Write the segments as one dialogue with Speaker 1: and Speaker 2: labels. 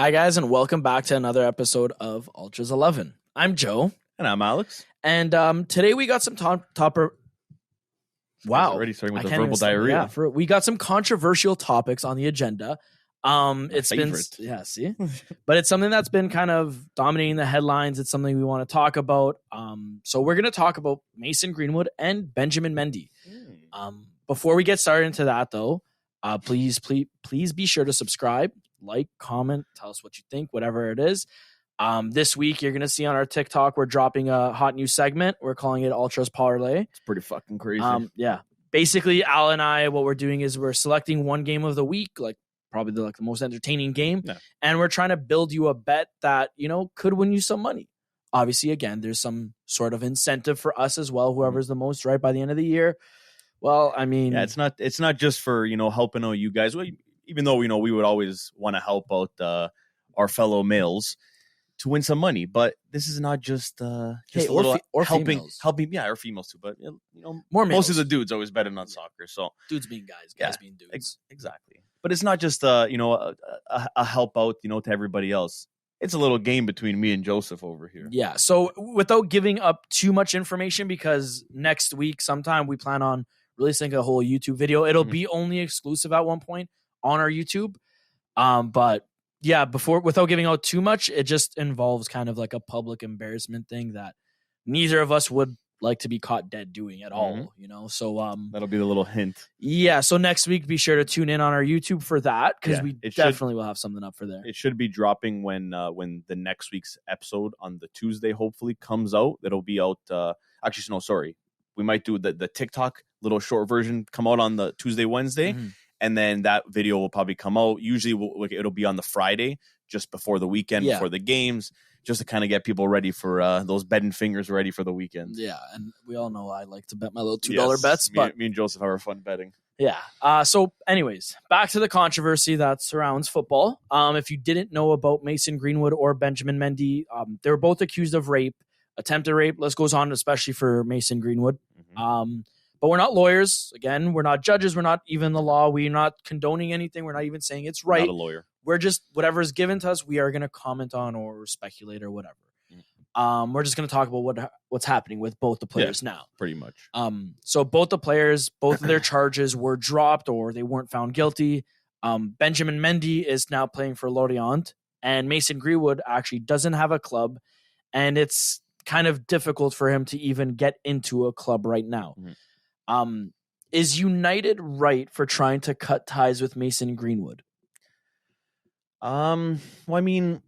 Speaker 1: Hi, guys, and welcome back to another episode of Ultras 11. I'm Joe.
Speaker 2: And I'm Alex.
Speaker 1: And today we got some topper. Wow.
Speaker 2: Already starting with the verbal diarrhea.
Speaker 1: We got some controversial topics on the agenda. It's
Speaker 2: favorite.
Speaker 1: been, see? But it's something that's been kind of dominating the headlines. It's something we want to talk about. So we're going to talk about Mason Greenwood and Benjamin Mendy. Before we get started into that, though, please be sure to subscribe, like, comment, tell us what you think, whatever it is. This week, you're going to see on our TikTok, we're dropping a hot new segment. We're calling it Ultras Parlay.
Speaker 2: It's pretty fucking crazy.
Speaker 1: Yeah. Basically, Al and I, what we're doing is we're selecting one game of the week, like probably the most entertaining game. Yeah. And we're trying to build you a bet that, could win you some money. Obviously, again, there's some sort of incentive for us as well. Whoever's the most right by the end of the year. Well, I mean,
Speaker 2: yeah, it's not just for, helping out you guys. Even though, we would always want to help out our fellow males to win some money, but this is not just
Speaker 1: or
Speaker 2: helping,
Speaker 1: females.
Speaker 2: or females too. But
Speaker 1: more males.
Speaker 2: Most of the dudes always betting on soccer. So
Speaker 1: dudes being guys being dudes.
Speaker 2: Exactly. But it's not just a help out, to everybody else. It's a little game between me and Joseph over here.
Speaker 1: Yeah. So without giving up too much information, because next week sometime we plan on releasing a whole YouTube video. It'll be only exclusive at one point on our YouTube. But yeah, without giving out too much, it just involves kind of like a public embarrassment thing that neither of us would like to be caught dead doing at all, So
Speaker 2: that'll be the little hint.
Speaker 1: Yeah, so next week be sure to tune in on our YouTube for that, because we definitely will have something up for there.
Speaker 2: It should be dropping when the next week's episode on the Tuesday hopefully comes out. It'll be out we might do the TikTok little short version come out on the Tuesday, Wednesday. And then that video will probably come out. Usually it'll be on the Friday, just before the weekend, before the games, just to kind of get people ready for those betting fingers ready for the weekend.
Speaker 1: Yeah, and we all know I like to bet my little $2 bets. But
Speaker 2: me and Joseph have our fun betting.
Speaker 1: Yeah. So anyways, back to the controversy that surrounds football. If you didn't know about Mason Greenwood or Benjamin Mendy, they were both accused of rape, attempted rape. List goes on, especially for Mason Greenwood. But we're not lawyers. Again, we're not judges. We're not even the law. We're not condoning anything. We're not even saying it's right.
Speaker 2: Not a lawyer.
Speaker 1: We're just, whatever is given to us, we are going to comment on or speculate or whatever. We're just going to talk about what's happening with both the players now.
Speaker 2: Pretty much.
Speaker 1: So both the players, both of their charges were dropped or they weren't found guilty. Benjamin Mendy is now playing for Lorient, and Mason Greenwood actually doesn't have a club, and it's kind of difficult for him to even get into a club right now. Is United right for trying to cut ties with Mason Greenwood?
Speaker 2: Well, I mean,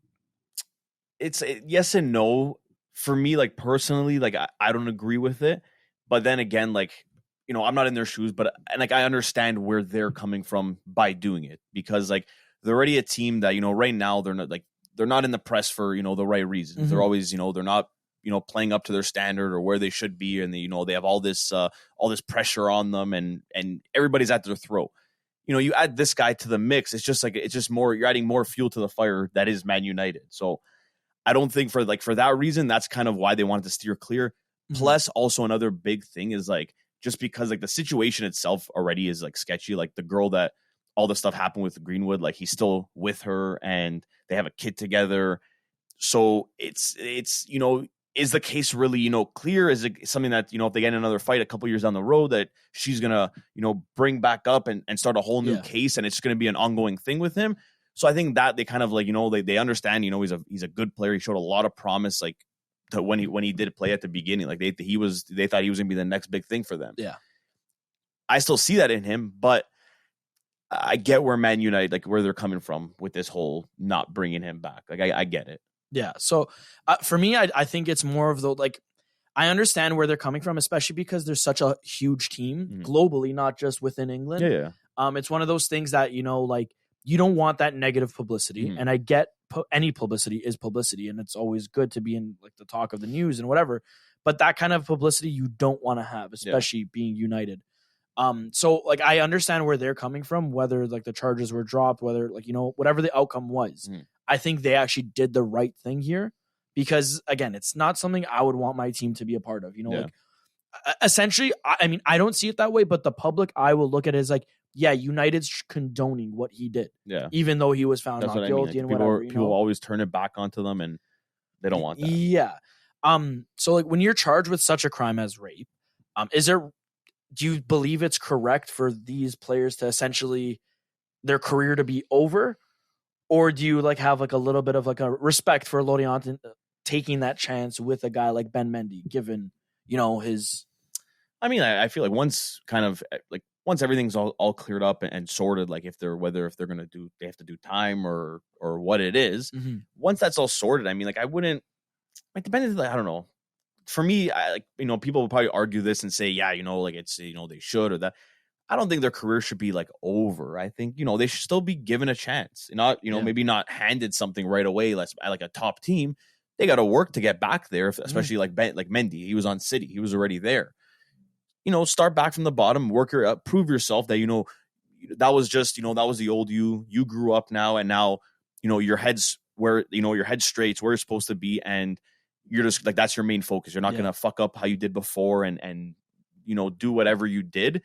Speaker 2: it's yes and no. For me, like personally, like I don't agree with it. But then again, like, I'm not in their shoes, but I understand where they're coming from by doing it, because like they're already a team that, right now they're not in the press for, the right reasons. They're always, they're not, playing up to their standard or where they should be. And they have all this pressure on them, and everybody's at their throat. You add this guy to the mix. It's just more, you're adding more fuel to the fire that is Man United. So I don't think for that reason, that's kind of why they wanted to steer clear. Plus also another big thing is like, just because like the situation itself already is like sketchy, like the girl that all the stuff happened with Greenwood, like he's still with her and they have a kid together. So it's, is the case really, clear? Is it something that, if they get in another fight a couple years down the road, that she's going to, bring back up and start a whole new case, and it's going to be an ongoing thing with him? So I think that they kind of like, they understand, he's a good player. He showed a lot of promise, like when he did play at the beginning, like they thought he was going to be the next big thing for them.
Speaker 1: Yeah.
Speaker 2: I still see that in him, but I get where Man United, like where they're coming from with this whole not bringing him back. Like I get it.
Speaker 1: Yeah. So for me, I think it's more of I understand where they're coming from, especially because there's such a huge team globally, not just within England.
Speaker 2: Yeah.
Speaker 1: It's one of those things that, you don't want that negative publicity. And I get any publicity is publicity, and it's always good to be in like the talk of the news and whatever. But that kind of publicity you don't want to have, especially being United. So like I understand where they're coming from, whether like the charges were dropped, whether like, whatever the outcome was. I think they actually did the right thing here, because again, it's not something I would want my team to be a part of, like essentially, I mean, I don't see it that way, but the public eye will look at it as like, yeah, United's condoning what he did.
Speaker 2: Yeah.
Speaker 1: Even though he was found
Speaker 2: That's
Speaker 1: not
Speaker 2: what I mean.
Speaker 1: guilty
Speaker 2: Like,
Speaker 1: and
Speaker 2: people,
Speaker 1: whatever.
Speaker 2: people always turn it back onto them, and they don't want that.
Speaker 1: Yeah. So like when you're charged with such a crime as rape, do you believe it's correct for these players to essentially their career to be over? Or do you like have like a little bit of like a respect for Lorient taking that chance with a guy like Ben Mendy, given, his...
Speaker 2: I mean, I feel like once everything's all cleared up and sorted, like whether if they're gonna they have to do time or what it is, once that's all sorted, I mean, like I wouldn't like depending, like, I don't know. For me, people will probably argue this and say, yeah, like it's they should or that. I don't think their career should be like over. I think they should still be given a chance. Not maybe not handed something right away. Like a top team, they got to work to get back there. Especially like Mendy, he was on City, he was already there. Start back from the bottom, work your up, prove yourself that that was just that was the old you. You grew up now, and now your head's where your head's straight. It's where you're supposed to be, and you're just like that's your main focus. You're not gonna fuck up how you did before, and do whatever you did.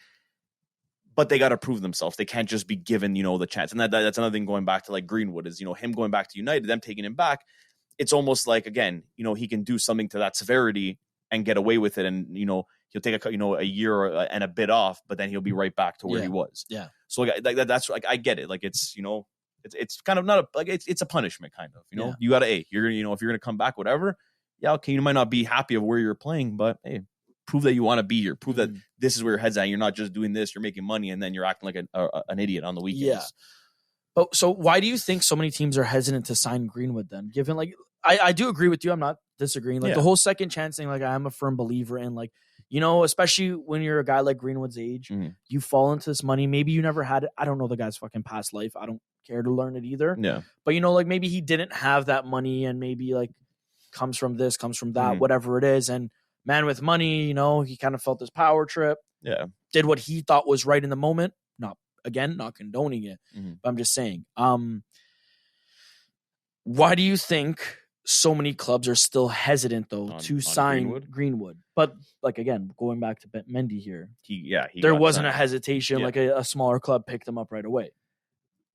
Speaker 2: But they got to prove themselves. They can't just be given the chance. And that's another thing going back to like Greenwood is him going back to United, them taking him back. It's almost like again he can do something to that severity and get away with it, and he'll take a year and a bit off, but then he'll be right back to where he was.
Speaker 1: Yeah.
Speaker 2: So like that's like I get it. Like it's it's kind of not it's a punishment kind of. You got to you're if you're gonna come back, whatever. Yeah, okay, you might not be happy of where you're playing, but hey, prove that you want to be here. Prove that this is where your head's at. You're not just doing this. You're making money, and then you're acting like an idiot on the weekends.
Speaker 1: Yeah. But so why do you think so many teams are hesitant to sign Greenwood then? Given like I do agree with you. I'm not disagreeing. Like the whole second chance thing, like I'm a firm believer in like, especially when you're a guy like Greenwood's age, you fall into this money. Maybe you never had it. I don't know the guy's fucking past life. I don't care to learn it either.
Speaker 2: Yeah.
Speaker 1: But like maybe he didn't have that money and maybe like comes from this, comes from that, whatever it is. And man with money, he kind of felt this power trip.
Speaker 2: Yeah.
Speaker 1: Did what he thought was right in the moment. Not condoning it. But I'm just saying, why do you think so many clubs are still hesitant though to sign Greenwood? But like again, going back to Mendy here, there wasn't a hesitation. Like a smaller club picked him up right away.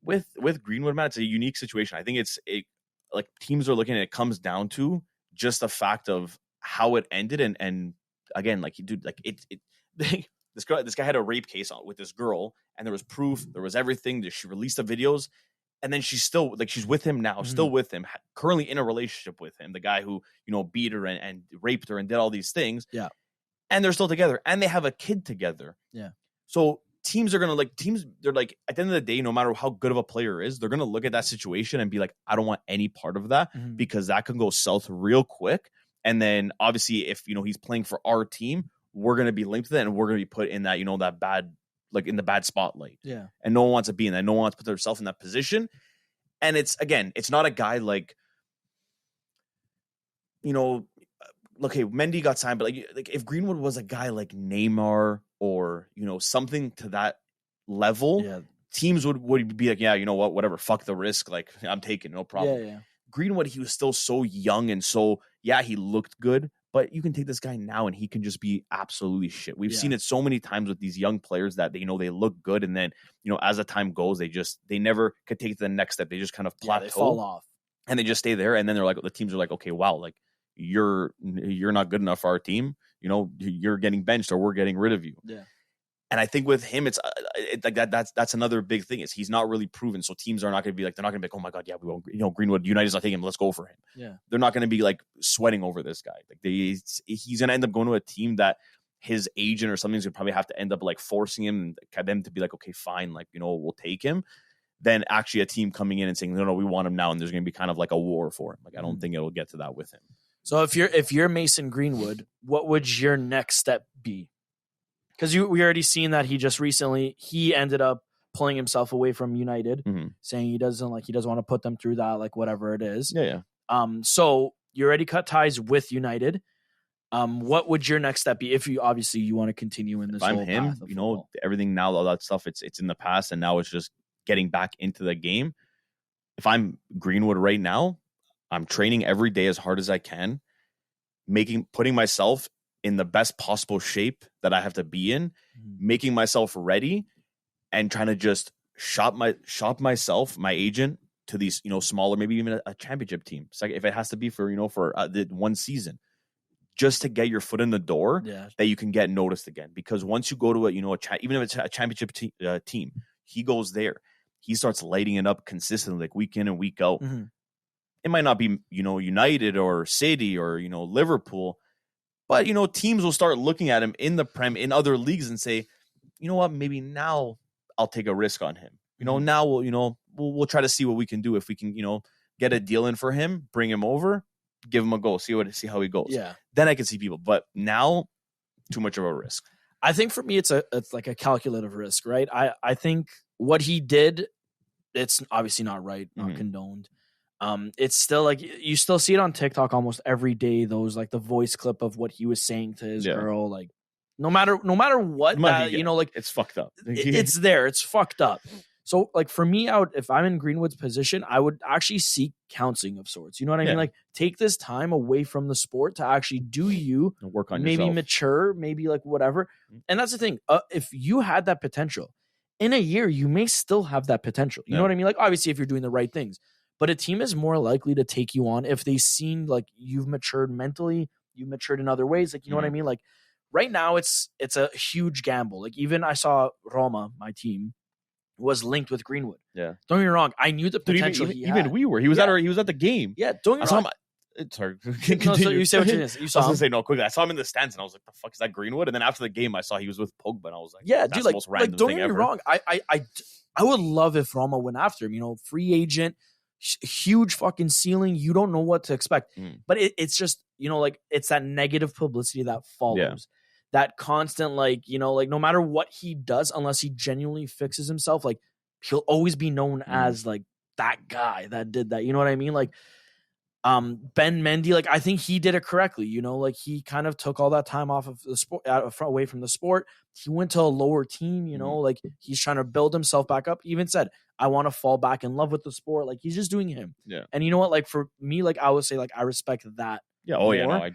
Speaker 2: With Greenwood, man, it's a unique situation. I think like teams are looking at it comes down to just the fact of how it ended, and again, like dude, like this guy had a rape case with this girl, and there was proof, there was everything. She released the videos. And then she's still like she's with him now, still with him, currently in a relationship with him, the guy who beat her and raped her and did all these things.
Speaker 1: Yeah,
Speaker 2: and they're still together, and they have a kid together.
Speaker 1: Yeah.
Speaker 2: So teams are gonna they're like at the end of the day, no matter how good of a player is, they're gonna look at that situation and be like, I don't want any part of that because that can go south real quick. And then obviously, if he's playing for our team, we're gonna be linked to that, and we're gonna be put in that that bad. Like in the bad spotlight.
Speaker 1: Yeah.
Speaker 2: And no one wants to be in that. No one wants to put themselves in that position. And it's not a guy like, okay, Mendy got signed, but like if Greenwood was a guy like Neymar or, something to that level, teams would be like, yeah, you know what, whatever, fuck the risk. Like I'm taking no problem.
Speaker 1: Yeah.
Speaker 2: Greenwood, he was still so young and so, he looked good. But you can take this guy now and he can just be absolutely shit. We've seen it so many times with these young players that they look good, and then as the time goes, they never could take the next step. They just kind of plateau,
Speaker 1: they fall off,
Speaker 2: and they just stay there. And then they're like, the teams are like, okay, wow, like you're not good enough for our team. You're getting benched or we're getting rid of you.
Speaker 1: Yeah.
Speaker 2: And I think with him, it's like that. That's another big thing is he's not really proven. So teams are not going to be like, they're not going to be like, oh my god, yeah, we won't. Greenwood, United's not taking him. Let's go for him.
Speaker 1: Yeah,
Speaker 2: they're not going to be like sweating over this guy. Like he's going to end up going to a team that his agent or something's going to probably have to end up like forcing him and them to be like, okay, fine, like we'll take him. Then actually a team coming in and saying, no, we want him now, and there's going to be kind of like a war for him. Like I don't think it'll get to that with him.
Speaker 1: So if you're Mason Greenwood, what would your next step be? Because we already seen that he just recently he ended up pulling himself away from United, saying he doesn't want to put them through that, like whatever it is.
Speaker 2: Yeah.
Speaker 1: So you already cut ties with United. What would your next step be if you obviously want to continue in this?
Speaker 2: If I'm
Speaker 1: whole
Speaker 2: him,
Speaker 1: path of football?
Speaker 2: Everything now, all that stuff, it's in the past, and now it's just getting back into the game. If I'm Greenwood right now, I'm training every day as hard as I can, putting myself in the best possible shape that I have to be in, making myself ready. and trying to just shop myself, my agent, to these, smaller, maybe even a championship team. So if it has to be for the one season, just to get your foot in the door, that you can get noticed again. Because once you go to even if it's a championship team, he goes there, he starts lighting it up consistently, like week in and week out.
Speaker 1: Mm-hmm.
Speaker 2: It might not be, United or City or, Liverpool, but, teams will start looking at him in the Prem, in other leagues, and say, you know what, maybe now I'll take a risk on him. Now we'll try to see what we can do. If we can, get a deal in for him, bring him over, give him a go, see how he goes.
Speaker 1: Yeah.
Speaker 2: Then I can see people. But now, too much of a risk.
Speaker 1: I think for me, it's like a calculative risk, right? I think what he did, it's obviously not right, not condoned. It's still like you still see it on TikTok almost every day. Those like the voice clip of what he was saying to his girl, like no matter what, like
Speaker 2: it's fucked up.
Speaker 1: It's there. It's fucked up. So like for me, if I'm in Greenwood's position, I would actually seek counseling of sorts. You know what I mean? Like take this time away from the sport to actually do
Speaker 2: work on
Speaker 1: maybe
Speaker 2: yourself.
Speaker 1: Mature, maybe like whatever. And that's the thing. If you had that potential in a year, you may still have that potential. You know what I mean? Like obviously if you're doing the right things. But a team is more likely to take you on if they seen like you've matured mentally, you've matured in other ways. Like, you know what I mean? Like right now it's a huge gamble. Like even I saw Roma, my team, was linked with Greenwood.
Speaker 2: Yeah.
Speaker 1: Don't get me wrong. I knew the potential he had.
Speaker 2: Even we were. He was at the game.
Speaker 1: Yeah. Don't get me wrong.
Speaker 2: Sorry.
Speaker 1: No, so you say what you saw.
Speaker 2: I was going to say no quickly. I saw him in the stands and I was like, the fuck is that Greenwood? And then after the game, I saw he was with Pogba and I was like,
Speaker 1: yeah,
Speaker 2: that's
Speaker 1: dude,
Speaker 2: the most random
Speaker 1: don't
Speaker 2: thing
Speaker 1: get me
Speaker 2: ever.
Speaker 1: wrong. I would love if Roma went after him. Free agent, huge fucking ceiling. You don't know what to expect. But it's just, like it's that negative publicity that follows. Yeah. That constant, like no matter what he does, unless he genuinely fixes himself, like he'll always be known as like that guy that did that. You know what I mean? Like Ben Mendy, like I think he did it correctly. Like he kind of took all that time off of the sport, away from the sport. He went to a lower team. Like he's trying to build himself back up. He even said, I want to fall back in love with the sport. Like he's just doing him.
Speaker 2: Yeah.
Speaker 1: And you know what? Like for me, like I would say, like I respect that.
Speaker 2: Yeah. Oh yeah. No,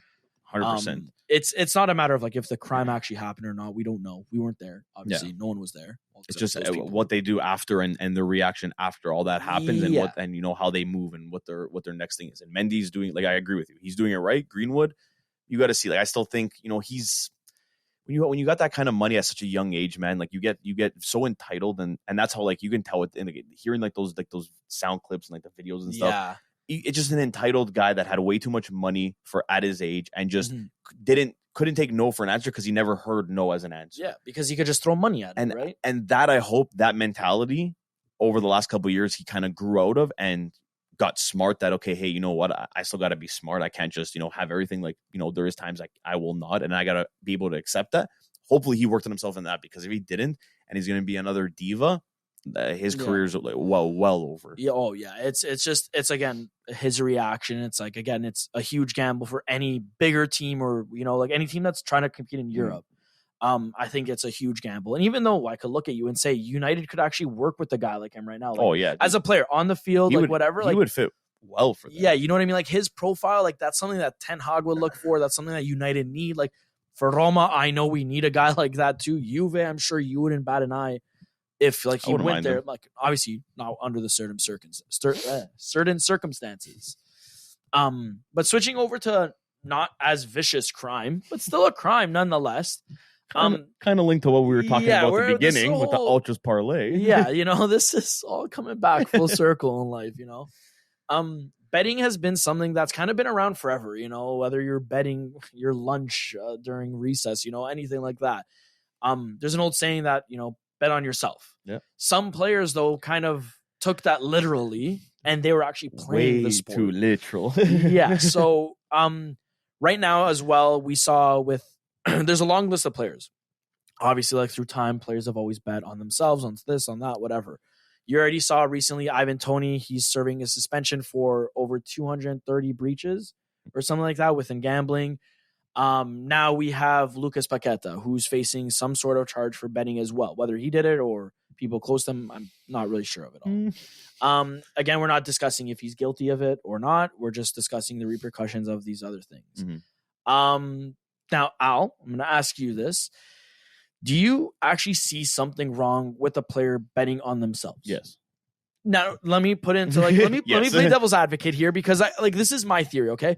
Speaker 2: 100%.
Speaker 1: It's not a matter of like if the crime actually happened or not. We don't know. We weren't there. Obviously, no one was there.
Speaker 2: It's just what they do after and their reaction after all that happens and what how they move and what their next thing is. And Mendy's doing, like I agree with you. He's doing it right. Greenwood, you got to see. Like I still think he's when you got that kind of money at such a young age, man. Like you get so entitled and that's how like you can tell it. And hearing like those sound clips and like the videos and stuff.
Speaker 1: Yeah.
Speaker 2: It's just an entitled guy that had way too much money for at his age and just couldn't take no for an answer because he never heard no as an answer.
Speaker 1: Yeah, because he could just throw money at it, right?
Speaker 2: And that I hope that mentality over the last couple of years he kind of grew out of and got smart that, okay, hey, you know what? I still got to be smart. I can't just, have everything like, there is times like I will not, and I got to be able to accept that. Hopefully he worked on himself in that, because if he didn't and he's going to be another diva, his career's well over.
Speaker 1: Yeah. Oh yeah. It's again his reaction. It's like, again, it's a huge gamble for any bigger team or like any team that's trying to compete in Europe. I think it's a huge gamble. And even though I could look at you and say United could actually work with a guy like him right now. Like, as a player on the field, whatever,
Speaker 2: he would fit well for them.
Speaker 1: Yeah, you know what I mean? Like his profile, like that's something that Ten Hag would look for. That's something that United need. Like for Roma, I know we need a guy like that too. Juve, I'm sure you wouldn't bat an eye if like he went there, like obviously not under the certain circumstances. But switching over to not as vicious crime, but still a crime nonetheless.
Speaker 2: Kind of linked to what we were talking about at the beginning with the Ultras parlay.
Speaker 1: Yeah, this is all coming back full circle in life, Betting has been something that's kind of been around forever, whether you're betting your lunch during recess, anything like that. There's an old saying that, bet on yourself.
Speaker 2: Yeah.
Speaker 1: Some players, though, kind of took that literally, and they were actually playing the sport.
Speaker 2: Way too literal.
Speaker 1: Yeah. So right now as well, we saw with there's a long list of players. Obviously, like through time, players have always bet on themselves, on this, on that, whatever. You already saw recently Ivan Toney. He's serving a suspension for over 230 breaches or something like that within gambling. Now we have Lucas Paqueta, who's facing some sort of charge for betting as well. Whether he did it or people close to him, I'm not really sure of it all. Again, we're not discussing if he's guilty of it or not. We're just discussing the repercussions of these other things. Now, Al, I'm going to ask you this. Do you actually see something wrong with a player betting on themselves?
Speaker 2: Yes.
Speaker 1: Now, let me put into let me play devil's advocate here, because this is my theory, okay?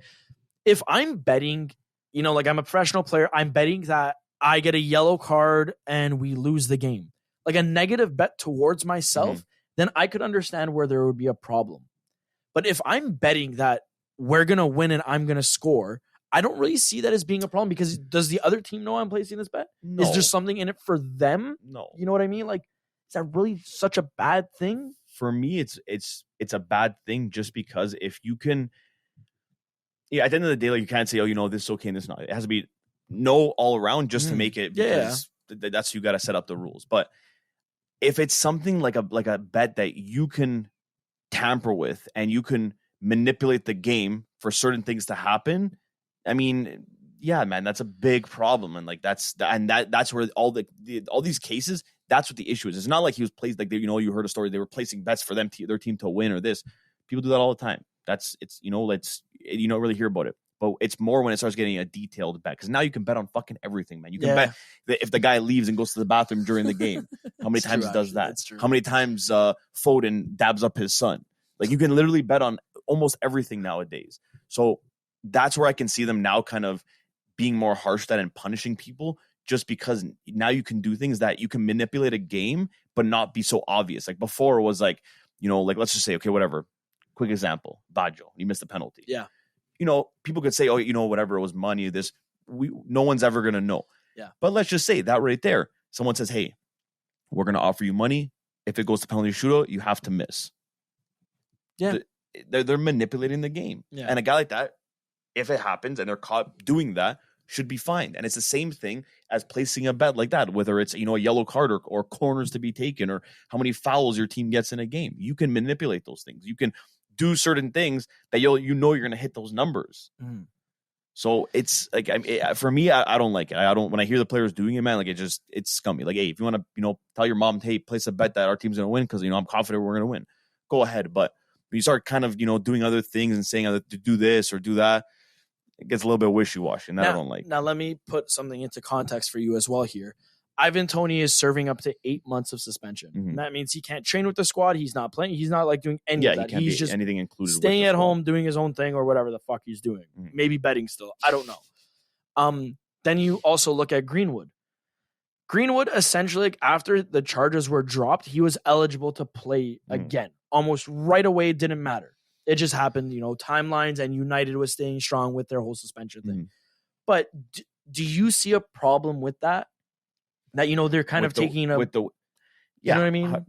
Speaker 1: If I'm betting, like I'm a professional player, I'm betting that I get a yellow card and we lose the game. Like a negative bet towards myself, then I could understand where there would be a problem. But if I'm betting that we're going to win and I'm going to score, I don't really see that as being a problem, because does the other team know I'm placing this bet?
Speaker 2: No.
Speaker 1: Is there something in it for them?
Speaker 2: No.
Speaker 1: You know what I mean? Like, is that really such a bad thing?
Speaker 2: For me, it's a bad thing, just because if you can, at the end of the day, like, you can't say, this is okay and this is not. It has to be no all around just to make it, because that's, you got to set up the rules. But if it's something like a bet that you can tamper with and you can manipulate the game for certain things to happen, I mean, yeah, man, that's a big problem. And like that's where all these cases, that's what the issue is. It's not like he was placed, like, you heard a story, they were placing bets for their team to win or this. People do that all the time. You don't really hear about it. But it's more when it starts getting a detailed bet, because now you can bet on fucking everything, man. You can bet that if the guy leaves and goes to the bathroom during the game, how many times he does that? How many times Foden dabs up his son? Like, you can literally bet on almost everything nowadays. So that's where I can see them now kind of being more harsh at and punishing people, just because now you can do things that you can manipulate a game but not be so obvious. Like before it was like, like, let's just say, okay, whatever. Quick example, Baggio, you missed the penalty.
Speaker 1: Yeah.
Speaker 2: People could say, oh, whatever, it was money, no one's ever going to know.
Speaker 1: Yeah.
Speaker 2: But let's just say that right there, someone says, hey, we're going to offer you money. If it goes to penalty shootout, you have to miss.
Speaker 1: Yeah.
Speaker 2: They're manipulating the game.
Speaker 1: Yeah.
Speaker 2: And a guy like that, if it happens and they're caught doing that, should be fined. And it's the same thing as placing a bet like that, whether it's, a yellow card or corners to be taken or how many fouls your team gets in a game. You can manipulate those things. You can do certain things that you're going to hit those numbers. So it's like, for me, I don't like it. When I hear the players doing it, man, like it's scummy. Like, hey, if you want to, tell your mom, hey, place a bet that our team's going to win, because, I'm confident we're going to win, go ahead. But when you start kind of, doing other things and saying to do this or do that, it gets a little bit wishy-washy, and that I don't like.
Speaker 1: Now, let me put something into context for you as well here. Ivan Toney is serving up to 8 months of suspension. And that means he can't train with the squad. He's not playing. He's not like doing any of that. He's just
Speaker 2: anything included,
Speaker 1: staying at home, doing his own thing or whatever the fuck he's doing. Maybe betting still. I don't know. Then you also look at Greenwood. Greenwood, essentially, like, after the charges were dropped, he was eligible to play again. Almost right away. It didn't matter. It just happened, timelines, and United was staying strong with their whole suspension thing. But do you see a problem with that? That, they're kind of taking a... you know what I mean?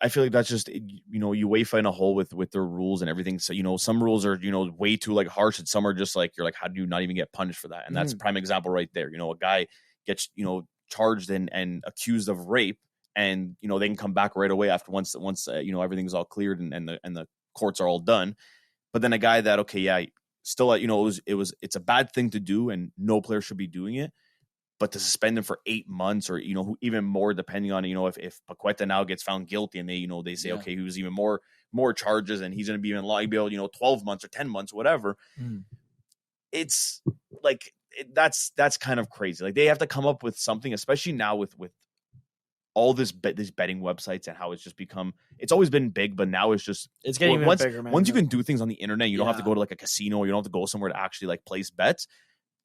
Speaker 2: I feel like that's just, UEFA in a hole with their rules and everything. So, some rules are, way too like harsh, and some are just like, you're like, how do you not even get punished for that? And that's a prime example right there. A guy gets, charged and accused of rape, and, they can come back right away after once everything's all cleared and the courts are all done. But then a guy that, okay, yeah, still, it's a bad thing to do, and no player should be doing it. But to suspend him for 8 months, or, even more, depending on, if Paqueta now gets found guilty and they say, okay, he was even more charges and he's going to be even long, 12 months or 10 months, whatever. It's like, that's kind of crazy. Like, they have to come up with something, especially now with all these betting websites and how it's just become, it's always been big, but now it's
Speaker 1: getting even bigger, man.
Speaker 2: Once you can do things on the internet, you don't have to go to like a casino, or you don't have to go somewhere to actually like place bets.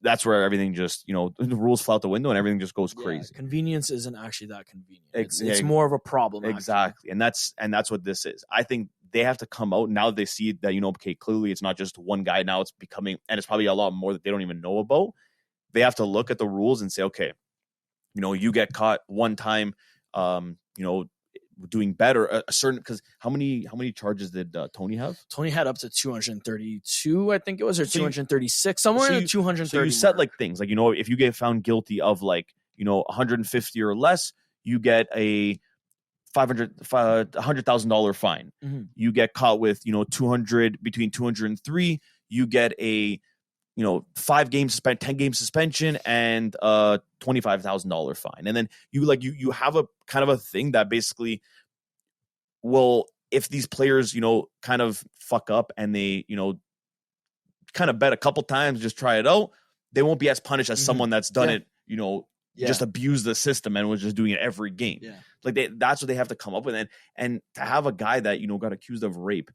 Speaker 2: That's where everything just, the rules fly out the window and everything just goes crazy.
Speaker 1: Convenience isn't actually that convenient. It's more of a problem.
Speaker 2: Exactly. And that's what this is. I think they have to come out now that they see that, okay, clearly it's not just one guy. Now it's becoming, and it's probably a lot more that they don't even know about. They have to look at the rules and say, okay, you get caught one time, doing better, a certain, because how many charges did Toney have?
Speaker 1: Toney had up to 232, I think it was, or 236, somewhere in the 230.
Speaker 2: So you set like things like, if you get found guilty of like, 150 or less, you get a $100,000 fine. You get caught with, 200, between 200 and 3, you get a 5 games 10 game suspension and a $25,000 fine. And then you have a kind of a thing that basically, well, if these players, kind of fuck up and they, kind of bet a couple times, just try it out, they won't be as punished as someone that's done it, just abused the system and was just doing it every game.
Speaker 1: Yeah.
Speaker 2: Like that's what they have to come up with. And to have a guy that, got accused of rape,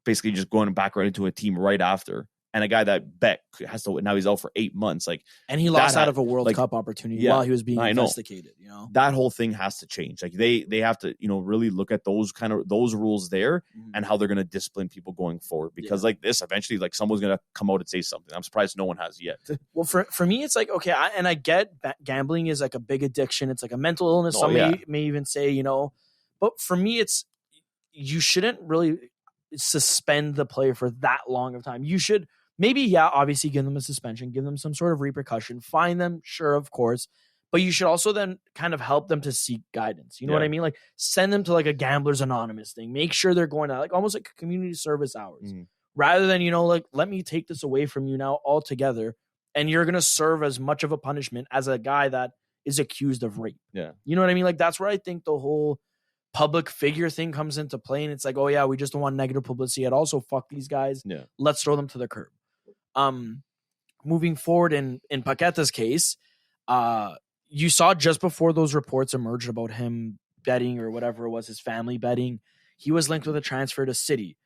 Speaker 2: basically just going back right into a team right after, and a guy that bet has to, now he's out for 8 months.
Speaker 1: And he lost out of a World Cup opportunity while he was being investigated.
Speaker 2: That whole thing has to change. Like they have to, really look at those rules there and how they're going to discipline people going forward. Because like this, eventually, like someone's going to come out and say something. I'm surprised no one has yet.
Speaker 1: Well, for me, it's like, okay, I get gambling is like a big addiction. It's like a mental illness. Some may even say, but for me, it's, you shouldn't really suspend the player for that long of time. You should maybe, obviously give them a suspension, give them some sort of repercussion, fine them, sure, of course, but you should also then kind of help them to seek guidance. You know what I mean? Like send them to like a Gamblers Anonymous thing. Make sure they're going to like almost like community service hours rather than, like, let me take this away from you now altogether. And you're going to serve as much of a punishment as a guy that is accused of rape.
Speaker 2: Yeah.
Speaker 1: You know what I mean? Like that's where I think the whole public figure thing comes into play. And it's like, oh yeah, we just don't want negative publicity at all. So fuck these guys.
Speaker 2: Yeah.
Speaker 1: Let's throw them to the curb. Moving forward in Paqueta's case, you saw just before those reports emerged about him betting or whatever it was, his family betting, he was linked with a transfer to City.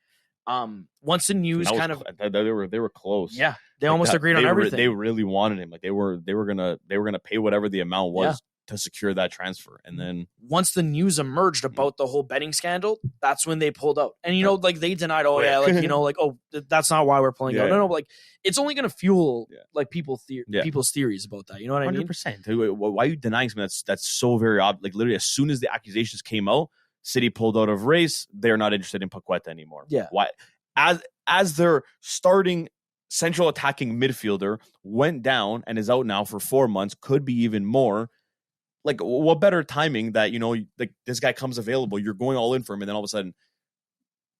Speaker 1: Once the news
Speaker 2: they were close.
Speaker 1: Yeah. They almost agreed on everything.
Speaker 2: They really wanted him. Like they were gonna pay whatever the amount was to secure that transfer. And then
Speaker 1: once the news emerged about the whole betting scandal, that's when they pulled out. And like they denied, that's not why we're pulling out. No, but like it's only gonna fuel like people's theories about that. You know what I mean?
Speaker 2: 100%. Why are you denying something that's so very odd? Like literally as soon as the accusations came out, City pulled out of race. They're not interested in Paqueta anymore.
Speaker 1: Yeah.
Speaker 2: Why? As their starting central attacking midfielder went down and is out now for 4 months, could be even more. Like, what better timing that, like this guy comes available, you're going all in for him, and then all of a sudden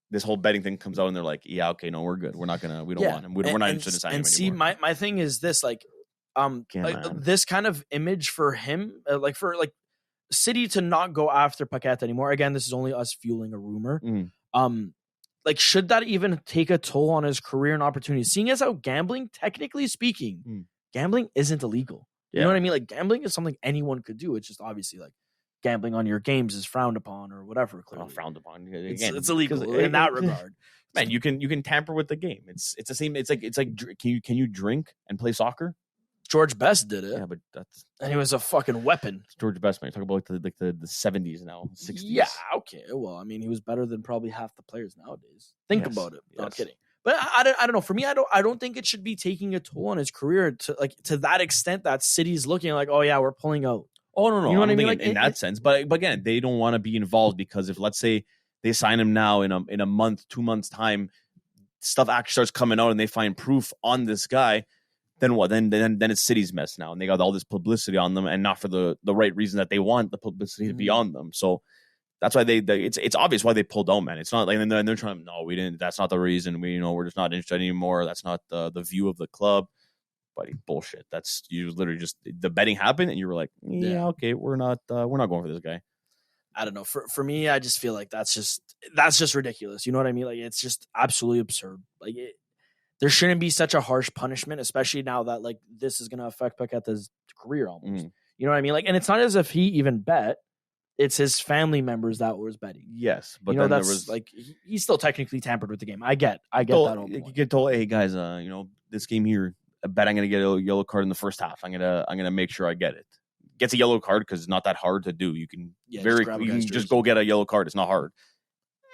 Speaker 2: this whole betting thing comes out and they're like, yeah, okay, no, we're good. We don't want him. We're not interested in signing him anymore.
Speaker 1: See, my thing is this, this kind of image for him, for City to not go after Paqueta anymore. Again, this is only us fueling a rumor. Should that even take a toll on his career and opportunities? Seeing as how gambling, technically speaking, gambling isn't illegal. You know what I mean? Like gambling is something anyone could do. It's just obviously like gambling on your games is frowned upon or whatever. Clearly.
Speaker 2: Frowned upon.
Speaker 1: Again, it's illegal in that regard.
Speaker 2: Man, you can tamper with the game. It's the same. It's like can you drink and play soccer?
Speaker 1: George Best did it.
Speaker 2: Yeah, but
Speaker 1: and he was a fucking weapon.
Speaker 2: It's George Best, man. Talk about the 70s now, 60s.
Speaker 1: Yeah, okay. Well, I mean, he was better than probably half the players nowadays. Think about it. No, I'm kidding. But I don't know. For me, I don't think it should be taking a toll on his career to that extent that City's looking like, oh yeah, we're pulling out.
Speaker 2: Oh no,
Speaker 1: you know what I mean?
Speaker 2: Like, in that sense. But again, they don't want to be involved because if let's say they sign him now in a month, 2 months time, stuff actually starts coming out and they find proof on this guy. Then what? Then it's City's mess now, and they got all this publicity on them, and not for the right reason that they want the publicity to be on them. So that's why it's obvious why they pulled out, man. It's not like and they're trying. No, we didn't. That's not the reason. We're just not interested anymore. That's not the view of the club. Buddy, bullshit. That's you literally just the betting happened, and you were like, okay, we're not going for this guy.
Speaker 1: I don't know. For me, I just feel like that's just ridiculous. You know what I mean? Like it's just absolutely absurd. Like there shouldn't be such a harsh punishment, especially now that like this is going to affect Paqueta's career almost. You know what I mean? Like, and it's not as if he even bet; it's his family members that was betting.
Speaker 2: Yes, but then
Speaker 1: that's
Speaker 2: there was
Speaker 1: like he still technically tampered with the game. I get that. All
Speaker 2: you get told, hey guys, this game here, I bet I'm going to get a yellow card in the first half. I'm gonna make sure I get it. Gets a yellow card because it's not that hard to do. You can just go get a yellow card. It's not hard.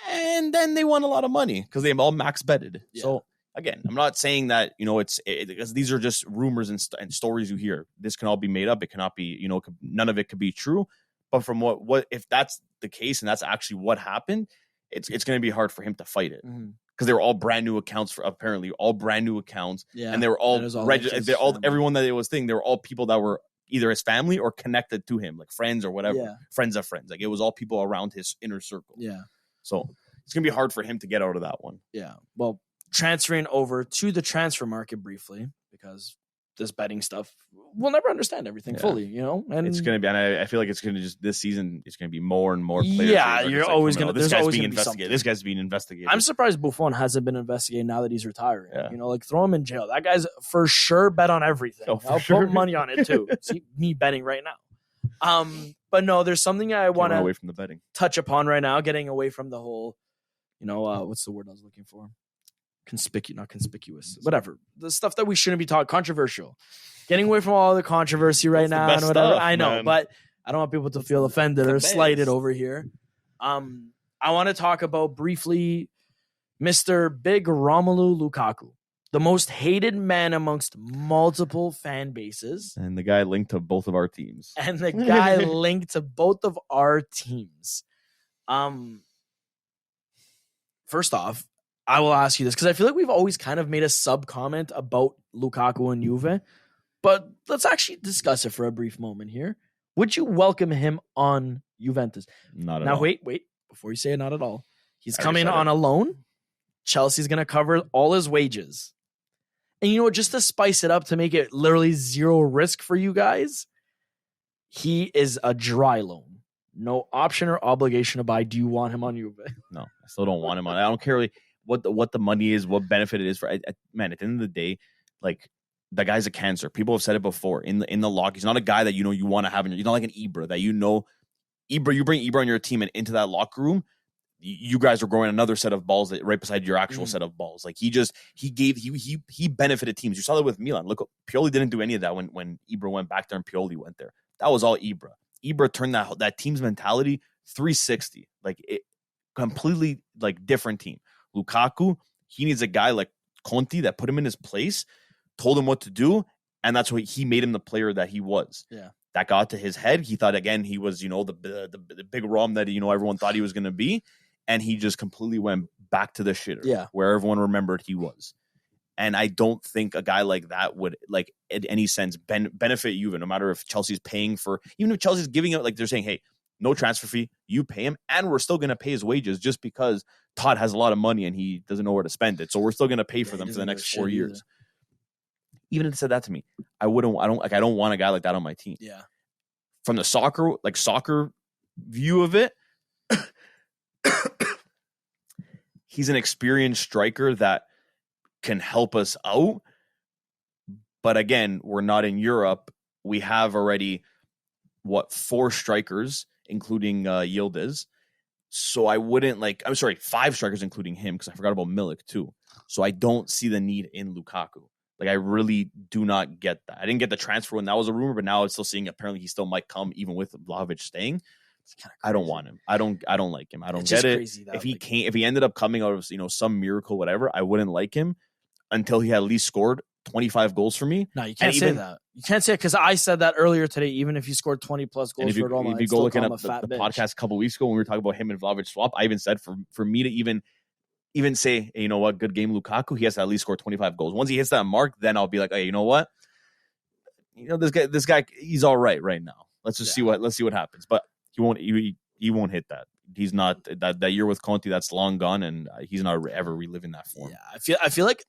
Speaker 2: And then they won a lot of money because they all max betted. Yeah. So. Again, I'm not saying that, because these are just rumors and stories you hear. This can all be made up. It cannot be, none of it could be true. But from what if that's the case and that's actually what happened, it's going to be hard for him to fight it because they were all brand new accounts apparently all brand new accounts. Yeah, and they were all everyone that it was thing. They were all people that were either his family or connected to him, like friends or whatever, friends of friends. Like it was all people around his inner circle.
Speaker 1: Yeah.
Speaker 2: So it's going to be hard for him to get out of that one.
Speaker 1: Yeah. Well, transferring over to the transfer market briefly, because this betting stuff, we'll never understand everything fully, and
Speaker 2: it's going to be, and I feel like it's going to just this season, it's going to be more and more players.
Speaker 1: Yeah, you're always going to,
Speaker 2: this guy's being investigated. This guy's being investigated.
Speaker 1: I'm surprised Buffon hasn't been investigated now that he's retiring. Yeah. Throw him in jail. That guy's for sure bet on everything. I'll put money on it too. See me betting right now. But no, there's something I want
Speaker 2: away
Speaker 1: to
Speaker 2: from the betting.
Speaker 1: touch upon right now, getting away from the whole, what's the word I was looking for? Not conspicuous. Whatever. The stuff that we shouldn't be talking, controversial. Getting away from all the controversy right now and whatever.
Speaker 2: Stuff,
Speaker 1: I know,
Speaker 2: man.
Speaker 1: But I don't want people to feel offended or slighted over here. I want to talk about briefly Mr. Big Romelu Lukaku, the most hated man amongst multiple fan bases.
Speaker 2: And the guy linked to both of our teams.
Speaker 1: First off, I will ask you this because I feel like we've always kind of made a sub comment about Lukaku and Juve, but let's actually discuss it for a brief moment here. Would you welcome him on Juventus?
Speaker 2: Not at all.
Speaker 1: Now, wait. Before you say it, not at all. He's coming on a loan. Chelsea's going to cover all his wages. And you know what? Just to spice it up to make it literally zero risk for you guys, he is a dry loan. No option or obligation to buy. Do you want him on Juve?
Speaker 2: No, I still don't want him on. I don't care really what the money is, what benefit it is for. Man, at the end of the day, like, the guy's a cancer. People have said it before. In the lock, he's not a guy that you want to have. He's not like an Ibra that Ibra. You bring Ibra on your team and into that locker room, you guys are growing another set of balls right beside your actual set of balls. Like, he benefited teams. You saw that with Milan. Look, Pioli didn't do any of that when Ibra went back there and Pioli went there. That was all Ibra. Ibra turned that team's mentality 360. Like, it completely like different team. Lukaku, he needs a guy like Conte that put him in his place, told him what to do, and that's what he made him the player that he was.
Speaker 1: Yeah.
Speaker 2: That got to his head. He thought, again, he was, the big Rom that, everyone thought he was going to be. And he just completely went back to the shitter where everyone remembered he was. And I don't think a guy like that would, like, in any sense, benefit Juve, no matter if Chelsea's paying for, even if Chelsea's giving out, like, they're saying, hey, no transfer fee, you pay him, and we're still going to pay his wages just because Todd has a lot of money and he doesn't know where to spend it. So we're still going to pay for them for the next 4 years. Even if it said that to me, I don't want a guy like that on my team.
Speaker 1: Yeah.
Speaker 2: From the soccer view of it, he's an experienced striker that can help us out. But again, we're not in Europe. We have already 4 strikers, including Yildiz. So I wouldn't 5 strikers, including him, because I forgot about Milik too. So I don't see the need in Lukaku. Like, I really do not get that. I didn't get the transfer when that was a rumor, but now I'm still seeing apparently he still might come even with Vlahovic staying. I don't want him. I don't like him. I don't get it. If he ended up coming out of some miracle, whatever, I wouldn't like him until he at least scored 25 goals for me.
Speaker 1: No, you can't say that. You can't say it because I said that earlier today. Even if he scored 20 plus goals
Speaker 2: for Roma, if you go looking at the podcast a couple weeks ago when we were talking about him and Vlahovic swap, I even said for me to even say, hey, you know what, good game Lukaku, he has to at least score 25 goals. Once he hits that mark, then I'll be like, hey, you know what, this guy, he's all right now. Let's just see what happens. But he won't hit that. He's not that year with Conte. That's long gone, and he's not ever reliving that form.
Speaker 1: Yeah, I feel like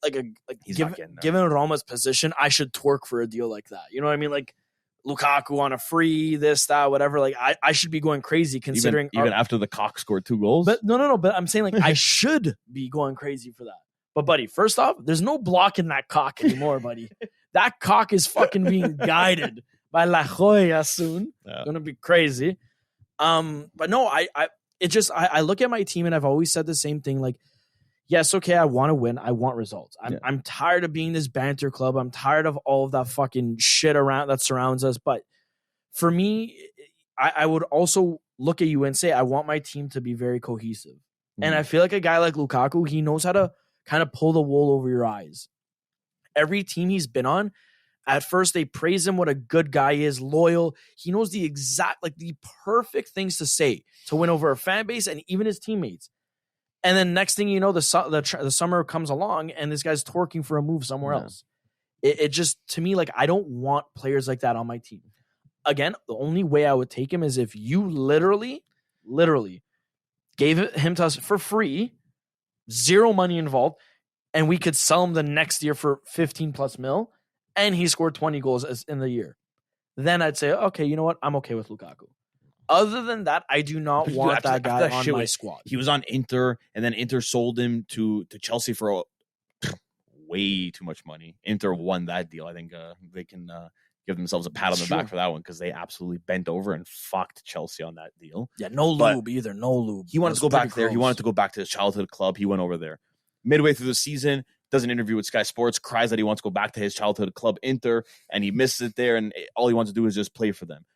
Speaker 1: given Roma's position, I should twerk for a deal like that. You know what I mean? Like, Lukaku on a free, this, that, whatever. Like, I should be going crazy considering
Speaker 2: even after the cock scored 2 goals.
Speaker 1: But no. But I'm saying, like, I should be going crazy for that. But buddy, first off, there's no blocking that cock anymore, buddy. That cock is fucking being guided by La Joya soon. Yeah. Gonna be crazy. But no, I look at my team and I've always said the same thing. Like, yes, okay, I want to win. I want results. I'm tired of being this banter club. I'm tired of all of that fucking shit around that surrounds us. But for me, I would also look at you and say, I want my team to be very cohesive. And I feel like a guy like Lukaku, he knows how to kind of pull the wool over your eyes. Every team he's been on, at first they praise him what a good guy is, loyal. He knows the perfect things to say to win over a fan base and even his teammates. And then next thing you know, the summer comes along and this guy's twerking for a move somewhere else. It just, to me, like, I don't want players like that on my team. Again, the only way I would take him is if you literally gave him to us for free, 0 money involved, and we could sell him the next year for 15 plus mil, and he scored 20 goals in the year. Then I'd say, okay, you know what? I'm okay with Lukaku. Other than that, I do not want that guy on my squad.
Speaker 2: He was on Inter, and then Inter sold him to Chelsea for way too much money. Inter won that deal. I think they can give themselves a pat on the back for that one because they absolutely bent over and fucked Chelsea on that deal.
Speaker 1: Yeah, no lube either. No lube.
Speaker 2: He wanted to go back there. He wanted to go back to his childhood club. He went over there. Midway through the season, does an interview with Sky Sports, cries that he wants to go back to his childhood club, Inter, and he misses it there, and all he wants to do is just play for them.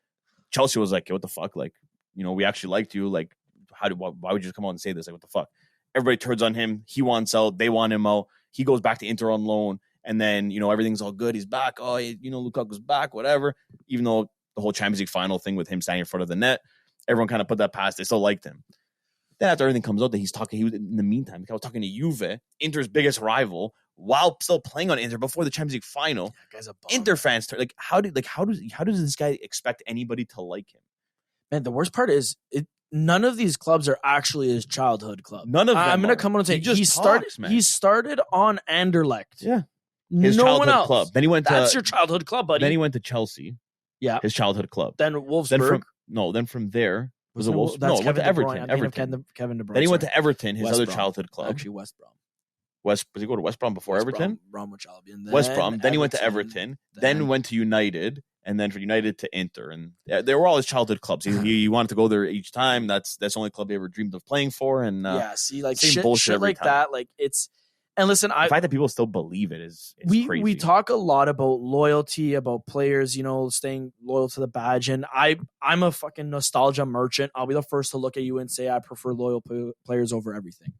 Speaker 2: Chelsea was like, what the fuck? Like, we actually liked you. Like, why would you just come out and say this? Like, what the fuck? Everybody turns on him. He wants out. They want him out. He goes back to Inter on loan, and then, everything's all good. He's back. Oh, Lukaku's back, whatever. Even though the whole Champions League final thing with him standing in front of the net, everyone kind of put that past. They still liked him. Then after everything comes out that he was in the meantime, I was talking to Juve, Inter's biggest rival, while still playing on Inter before the Champions League final.
Speaker 1: Guy's a bum.
Speaker 2: Inter fans, how does this guy expect anybody to like him?
Speaker 1: Man, the worst part is none of these clubs are actually his childhood club.
Speaker 2: None of them.
Speaker 1: I'm going to come on and say he started on Anderlecht.
Speaker 2: Yeah, his childhood club. Then he went
Speaker 1: That's your childhood club, buddy.
Speaker 2: Then he went to Chelsea.
Speaker 1: Yeah,
Speaker 2: his childhood club.
Speaker 1: Then Wolfsburg.
Speaker 2: Then from there. Was it Wolves? No, went to Everton.
Speaker 1: Kevin De Bruyne.
Speaker 2: Then he went to Everton, his other childhood club.
Speaker 1: Actually, West Brom.
Speaker 2: Does he go to West Brom before Everton?
Speaker 1: Bromwich Albion.
Speaker 2: West Brom. Then he went to Everton. Then went to United, and then from United to Inter. And they were all his childhood clubs. He wanted to go there each time. That's the only club he ever dreamed of playing for. And
Speaker 1: same bullshit like that. Like it's. And listen,
Speaker 2: the fact that people still believe it is crazy.
Speaker 1: We talk a lot about loyalty, about players, staying loyal to the badge. And I'm a fucking nostalgia merchant. I'll be the first to look at you and say I prefer loyal players over everything.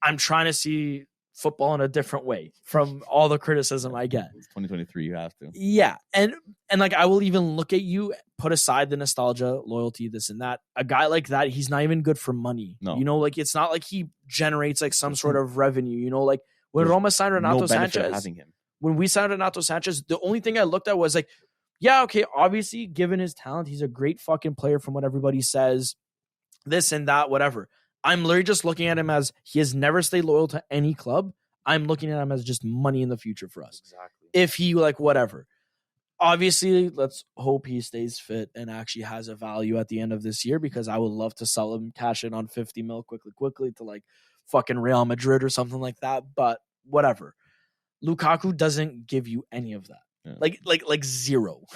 Speaker 1: I'm trying to see football in a different way from all the criticism I get.
Speaker 2: It's 2023, you have to.
Speaker 1: Yeah. And like I will even look at you, put aside the nostalgia, loyalty, this and that. A guy like that, he's not even good for money.
Speaker 2: No.
Speaker 1: It's not like he generates like some sort of revenue, like when Roma signed Renato Sanchez,
Speaker 2: having him.
Speaker 1: When we signed Renato Sanchez, the only thing I looked at was like, yeah, okay, obviously given his talent, he's a great fucking player from what everybody says, this and that, whatever. I'm literally just looking at him as he has never stayed loyal to any club. I'm looking at him as just money in the future for us.
Speaker 2: Exactly.
Speaker 1: If he whatever. Obviously, let's hope he stays fit and actually has a value at the end of this year because I would love to sell him, cash in on 50 mil quickly to fucking Real Madrid or something like that. But whatever. Lukaku doesn't give you any of that. Yeah. Like zero.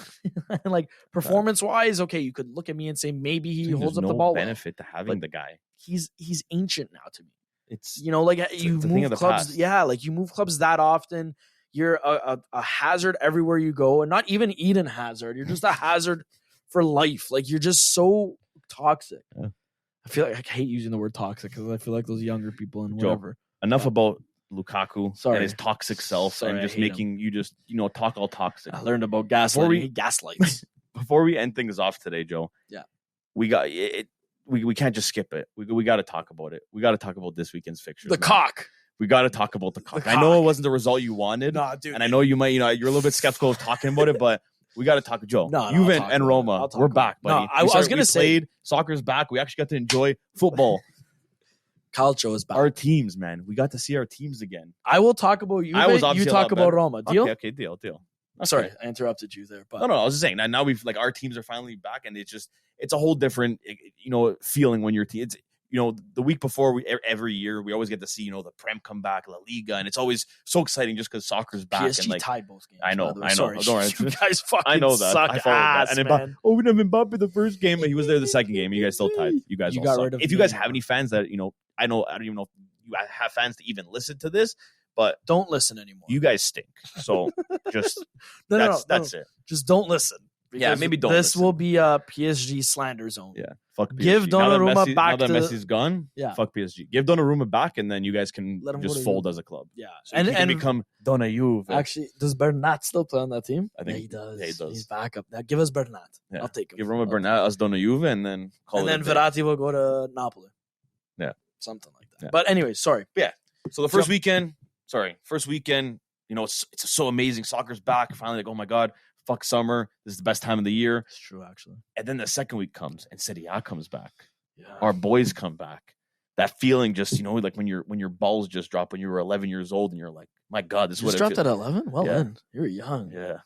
Speaker 1: Performance wise, okay, you could look at me and say maybe he holds up the ball.
Speaker 2: Benefit to having the guy.
Speaker 1: He's ancient now to me.
Speaker 2: It's
Speaker 1: you move clubs. Yeah, you move clubs that often. You're a hazard everywhere you go, and not even Eden Hazard. You're just a hazard for life. You're just so toxic. Yeah. I feel like I hate using the word toxic because I feel like those younger people and whatever.
Speaker 2: Enough about Lukaku and his toxic self and just making you just talk all toxic.
Speaker 1: I learned about gaslighting. Gaslights.
Speaker 2: Before we end things off today, Joe.
Speaker 1: Yeah,
Speaker 2: we got it. We can't just skip it. We got to talk about it. We got to talk about this weekend's fixtures.
Speaker 1: Cock.
Speaker 2: We got to talk about the cock. I know it wasn't the result you wanted.
Speaker 1: Nah, dude.
Speaker 2: And I know you might, you're a little bit skeptical of talking about it, but we got to talk. Joe, Juve and Roma, we're back, buddy.
Speaker 1: I was going to say,
Speaker 2: soccer's back. We actually got to enjoy football.
Speaker 1: Calcio is back.
Speaker 2: Our teams, man. We got to see our teams again.
Speaker 1: I will talk about Juve. You talk about Roma. Deal?
Speaker 2: Okay, deal. Okay.
Speaker 1: Sorry, I interrupted you there. But
Speaker 2: No, I was just saying. Now we've our teams are finally back, and it's a whole different feeling when your team. It's the week before every year we always get to see the Prem come back, La Liga, and it's always so exciting just because soccer's back.
Speaker 1: PSG
Speaker 2: and
Speaker 1: tied both games.
Speaker 2: I know.
Speaker 1: Sorry,
Speaker 2: Don't worry.
Speaker 1: You guys fucking
Speaker 2: I know that.
Speaker 1: suck
Speaker 2: I followed
Speaker 1: ass,
Speaker 2: that. And
Speaker 1: man.
Speaker 2: we didn't have Mbappe the first game, but he was there the second game. You guys still tied. You guys all
Speaker 1: got
Speaker 2: suck.
Speaker 1: rid of
Speaker 2: If you guys have any fans that I don't even know if you have fans to even listen to this, but
Speaker 1: don't listen anymore.
Speaker 2: You guys stink. So just that's it.
Speaker 1: Just don't listen.
Speaker 2: Yeah, maybe don't.
Speaker 1: This will be a PSG slander zone.
Speaker 2: Yeah, fuck PSG.
Speaker 1: Give Donnarumma back.
Speaker 2: Now that Messi's gone, fuck PSG. Give Donnarumma back, and then you guys can just fold as a club.
Speaker 1: Yeah,
Speaker 2: so and become Donna Juve.
Speaker 1: Actually, does Bernat still play on that team?
Speaker 2: I think
Speaker 1: he does.
Speaker 2: Yeah, he does.
Speaker 1: He's back up. Now give us Bernat.
Speaker 2: Yeah.
Speaker 1: I'll take him.
Speaker 2: Give Roma Bernat as Donna Juve, and then
Speaker 1: Verratti will go to Napoli.
Speaker 2: Yeah,
Speaker 1: something like that. Yeah. But anyway, sorry.
Speaker 2: Yeah. So the first weekend, it's so amazing. Soccer's back. Finally, oh my God. Fuck summer. This is the best time of the year.
Speaker 1: It's true, actually.
Speaker 2: And then the second week comes and Serie A comes back.
Speaker 1: Yeah.
Speaker 2: Our boys come back. That feeling just, when your balls just drop when you were 11 years old and you're like, my God, this is what it
Speaker 1: dropped at 11? Well, then. You were young.
Speaker 2: Yeah.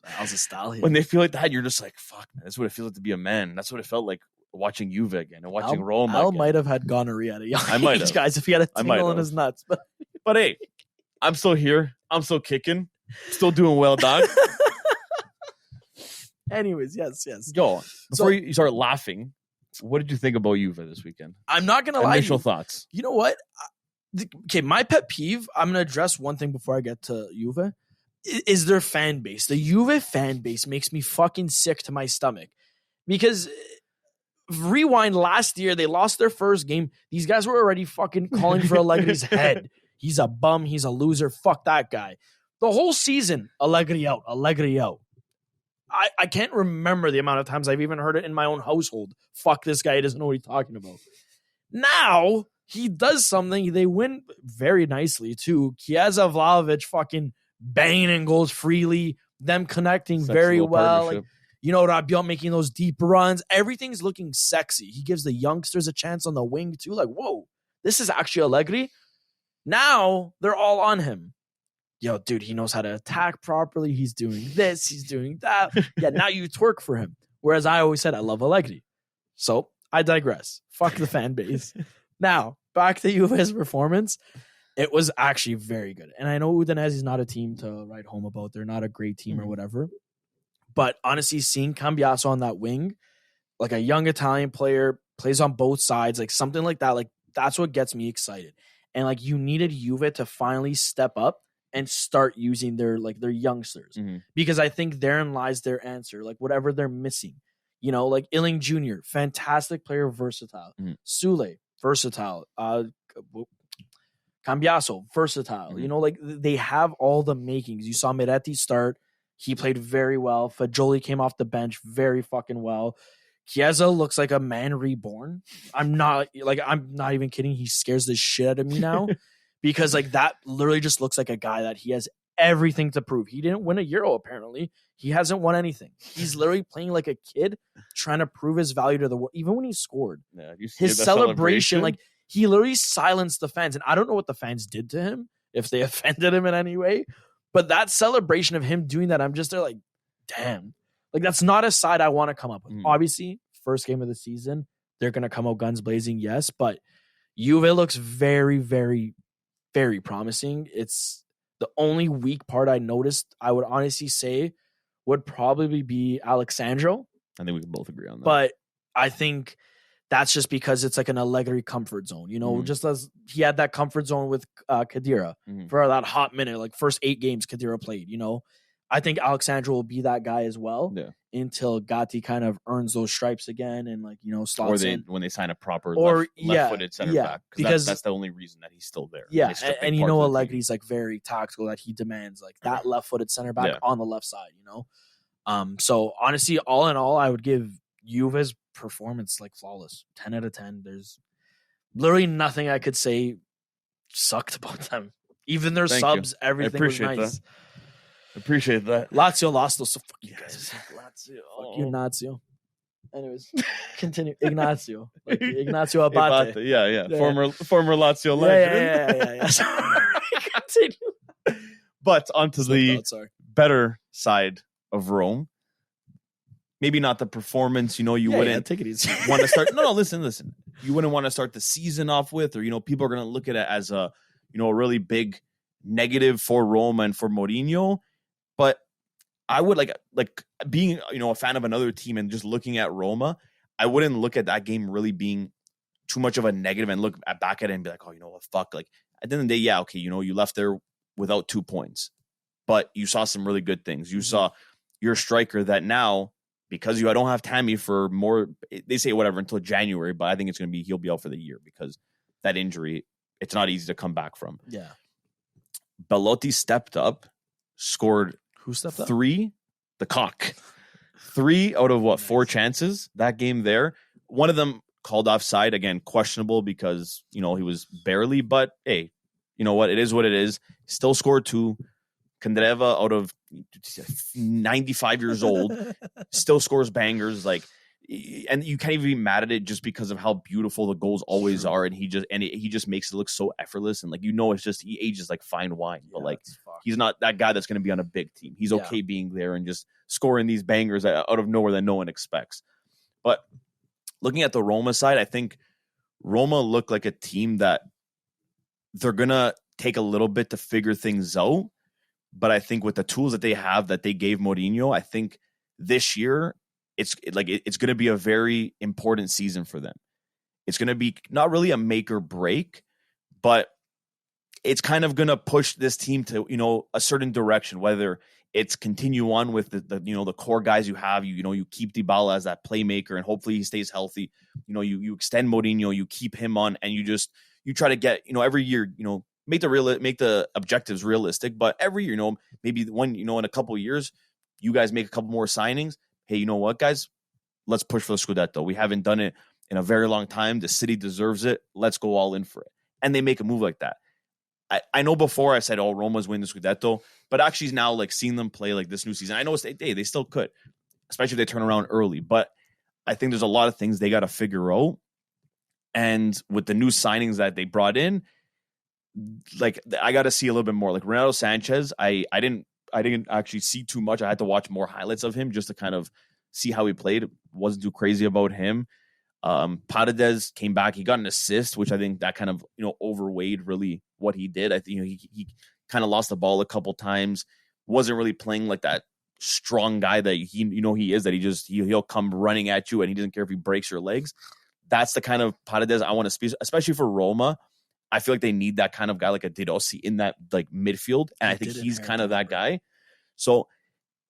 Speaker 1: How's the style here?
Speaker 2: When they feel like that, you're just like, fuck, man, that's what it feels like to be a man. That's what it felt like watching Juve again and watching Roma.
Speaker 1: Al might have had gonorrhea at a young age, guys, if he had a tingle in his nuts.
Speaker 2: But hey, I'm still here. I'm still kicking. Still doing well, dog.
Speaker 1: Anyways, yes.
Speaker 2: Go on. Before you start laughing, what did you think about Juve this weekend?
Speaker 1: I'm not going to lie.
Speaker 2: Initial thoughts.
Speaker 1: You know what? Okay, my pet peeve, I'm going to address one thing before I get to Juve, is their fan base. The Juve fan base makes me fucking sick to my stomach. Because rewind last year, they lost their first game. These guys were already fucking calling for Allegri's head. He's a bum. He's a loser. Fuck that guy. The whole season, Allegri out. I can't remember the amount of times I've even heard it in my own household. Fuck this guy. He doesn't know what he's talking about. Now, he does something. They win very nicely, too. Chiesa, Vlahovic fucking banging in goals freely. Them connecting very well. Like, Rabiot making those deep runs. Everything's looking sexy. He gives the youngsters a chance on the wing, too. Like, whoa, this is actually Allegri. Now, they're all on him. Yo, dude, he knows how to attack properly. He's doing this. He's doing that. Yeah, now you twerk for him. Whereas I always said I love Allegri. So I digress. Fuck the fan base. Now, back to Juve's performance. It was actually very good. And I know Udinese is not a team to write home about. They're not a great team or whatever. But honestly, seeing Cambiaso on that wing, like a young Italian player, plays on both sides, like something like that, like that's what gets me excited. And like you needed Juve to finally step up and start using their youngsters. Because I think therein lies their answer, like whatever they're missing. Like Illing Jr., fantastic player, versatile. Sule, versatile. Cambiaso, versatile. Like they have all the makings. You saw Miretti start. He played very well. Fagioli came off the bench very fucking well. Chiesa looks like a man reborn. I'm not even kidding. He scares the shit out of me now. Because like that literally just looks like a guy that he has everything to prove. He didn't win a Euro, apparently. He hasn't won anything. He's literally playing like a kid trying to prove his value to the world. Even when he scored. Yeah, his celebration, like he literally silenced the fans. And I don't know what the fans did to him, if they offended him in any way. But that celebration of him doing that, I'm just there like, damn. Like that's not a side I want to come up with. Obviously, first game of the season, they're going to come out guns blazing, yes. But Juve looks very, very, very promising. It's the only weak part I noticed, I would honestly say, would probably be Alexandro.
Speaker 2: I think we can both agree on that.
Speaker 1: But I think that's just because it's like an Allegri comfort zone, just as he had that comfort zone with Khedira for that hot minute, like first 8 games Khedira played, I think Alexandro will be that guy as well until Gatti kind of earns those stripes again and slots in.
Speaker 2: When they sign a proper left-footed center back. Because that's the only reason that he's still there.
Speaker 1: Yeah, and Allegri's like very tactical, that he demands like that left-footed center back on the left side, So honestly, all in all, I would give Juve's performance like flawless. 10 out of 10. There's literally nothing I could say sucked about them. Even their subs, everything was nice.
Speaker 2: Appreciate that.
Speaker 1: Lazio lost those, so fuck you guys. Lazio. Fuck you, Nazio. Anyways, continue. Ignacio. Like Ignacio Abate.
Speaker 2: Yeah. Former Lazio legend.
Speaker 1: Yeah. Sorry. Continue.
Speaker 2: But onto the better side of Rome. Maybe not the performance, you wouldn't
Speaker 1: take it easy.
Speaker 2: Want to start. No, listen. You wouldn't want to start the season off with, or, people are going to look at it as a really big negative for Roma and for Mourinho. But I would like being, a fan of another team and just looking at Roma, I wouldn't look at that game really being too much of a negative and look back at it and be like, oh, what, fuck. Like at the end of the day, okay, you left there without 2 points, but you saw some really good things. You saw your striker that now, because I don't have Tammy for more, they say whatever until January, but I think he'll be out for the year because that injury, it's not easy to come back from.
Speaker 1: Yeah.
Speaker 2: Belotti stepped up, scored.
Speaker 1: Who stepped up?
Speaker 2: 3, the cock. 3 out of 4 chances that game there. One of them called offside, again, questionable because, he was barely, but hey, you know what? It is what it is. Still scored 2. Candreva, out of 95 years old, still scores bangers. Like, and you can't even be mad at it just because of how beautiful the goals always are, and he just makes it look so effortless, and like it's just he ages like fine wine. But like he's not that guy that's going to be on a big team. He's okay being there and just scoring these bangers out of nowhere that no one expects. But looking at the Roma side, I think Roma look like a team that they're gonna take a little bit to figure things out. But I think with the tools that they have that they gave Mourinho, I think this year, it's going to be a very important season for them. It's going to be not really a make or break, but it's kind of going to push this team to, a certain direction, whether it's continue on with the core guys you have, you keep Dybala as that playmaker and hopefully he stays healthy. You extend Mourinho, you keep him on, and you try to get, every year, make the objectives realistic, but every year, maybe in a couple of years, you guys make a couple more signings. Hey, you know what, guys? Let's push for the Scudetto. We haven't done it in a very long time. The city deserves it. Let's go all in for it. And they make a move like that. I know before I said, Roma's winning the Scudetto, but actually now seeing them play this new season, I know they still could, especially if they turn around early. But I think there's a lot of things they got to figure out. And with the new signings that they brought in, I got to see a little bit more. Like Renato Sanchez, I didn't actually see too much. I had to watch more highlights of him just to kind of see how he played. Wasn't too crazy about him. Paredes came back. He got an assist, which I think that kind of overweighed really what he did. I think he kind of lost the ball a couple times. Wasn't really playing like that strong guy that he is. That he'll come running at you and he doesn't care if he breaks your legs. That's the kind of Paredes I want to speak, especially for Roma. I feel like they need that kind of guy, like a De Rossi in that midfield, and I think he's kind of that guy. So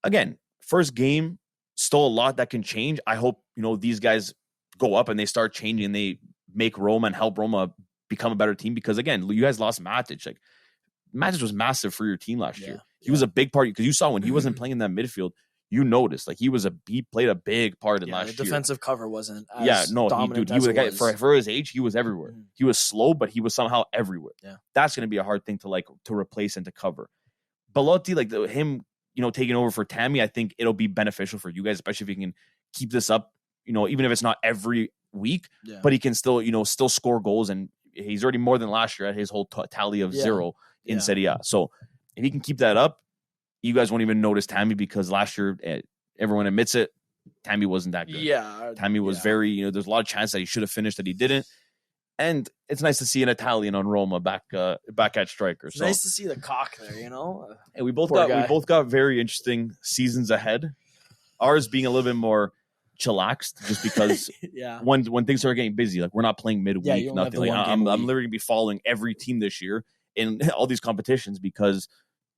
Speaker 2: again, first game, still a lot that can change. I hope these guys go up and they start changing. And they make Roma and help Roma become a better team, because again, you guys lost Matic. Matic was massive for your team last year. He was a big part, because you saw when he wasn't playing in that midfield, you noticed he played a big part in last year.
Speaker 1: The defensive cover wasn't as dominant.
Speaker 2: He was a guy for his age. He was everywhere. He was slow, but he was somehow everywhere.
Speaker 1: Yeah,
Speaker 2: that's going to be a hard thing to replace and to cover. Belotti, him, taking over for Tammy, I think it'll be beneficial for you guys, especially if you can keep this up. Even if it's not every week, but he can still score goals, and he's already more than last year at his whole tally of 0 in Serie A. So if he can keep that up, you guys won't even notice Tammy, because last year, everyone admits it, Tammy wasn't that good.
Speaker 1: Yeah.
Speaker 2: Tammy was very, there's a lot of chance that he should have finished that he didn't. And it's nice to see an Italian on Roma back at striker.
Speaker 1: It's nice to see the cock there,
Speaker 2: And we both got very interesting seasons ahead. Ours being a little bit more chillaxed, just because when things are getting busy, we're not playing midweek, nothing. I'm literally gonna be following every team this year in all these competitions, because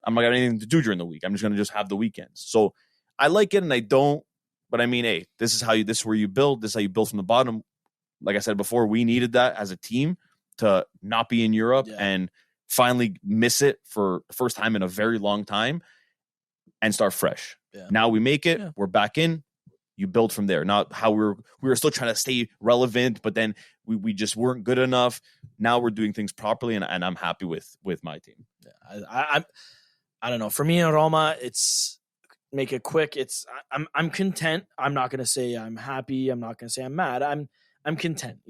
Speaker 2: I'm not got anything to do during the week. I'm just gonna have the weekends. So I like it and I don't, but I mean, hey, this is where you build. This is how you build from the bottom. Like I said before, we needed that as a team to not be in Europe and finally miss it for the first time in a very long time and start fresh. Yeah. Now we make it. Yeah. We're back in. You build from there. Not how we were still trying to stay relevant, but then we just weren't good enough. Now we're doing things properly, and I'm happy with my team.
Speaker 1: Yeah, I don't know. For me in Roma, it's make it quick. I'm content. I'm not gonna say I'm happy. I'm not gonna say I'm mad. I'm content.